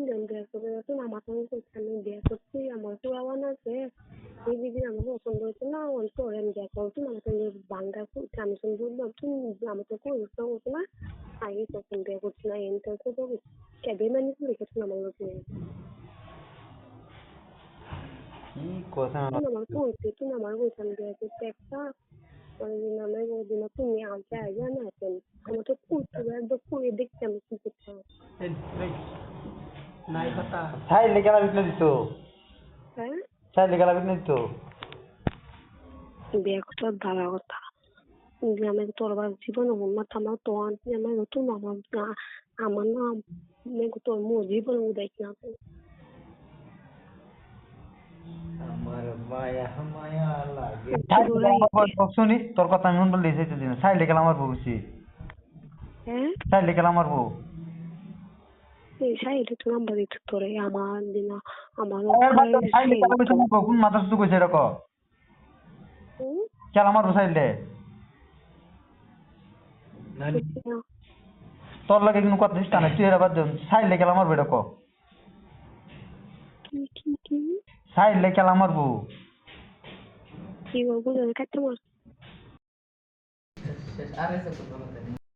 দেন বিয়ে করবে তো আমার সঙ্গে করছে আমি বিয়ে করছি আমার পোলাওয়ান আছে এই দিদি আমাকে পছন্দ হচ্ছে না ওই তো আমি বিয়ে করছি আমার সঙ্গে বাংলা আমি সঙ্গে বললাম তুমি আমাকে করছো না আগে তখন বিয়ে করছি না এনটা তো ক্যাবে মানে লিখেছিল আমার লোকে কি কথা আমার কইতে তুমি আমার বলছেন বিয়ে করতে একটা ওইদিন আমি ওইদিন তুমি আনতে আগে না আছেন আমার তো কুর্তি একদম পুড়ে দেখতে আমি কি করতাম নাই কথা ছাই লেগে বিটনে দিতো হ্যাঁ ছাই লেগে বিটনে দিতো বিয়ে করতে ভালো কথা আমি তোর জীবন উন্নত আমার তো আমি নতুন আমার না আমি তোর মো জীবন উদয় না আমার মায়া মায়া লাগে শুনি তোর কথা আমি বললি দিন ছাই লেগে আমার বউছি হ্যাঁ ছাই লেগে আমার বউ এই সাইডে তো নাম্বার দিত তোরে আমার দিন আমার কোন মাথার শুধু কইছে এরকম খেলা আমার বসাইলে তোর লাগে কিন্তু কথা দিস না তুই এরা বাদ দেন সাইলে গেল আমার বেড়ে কো সাইলে গেল আমার বউ কি বলবো কাটতে মার আরে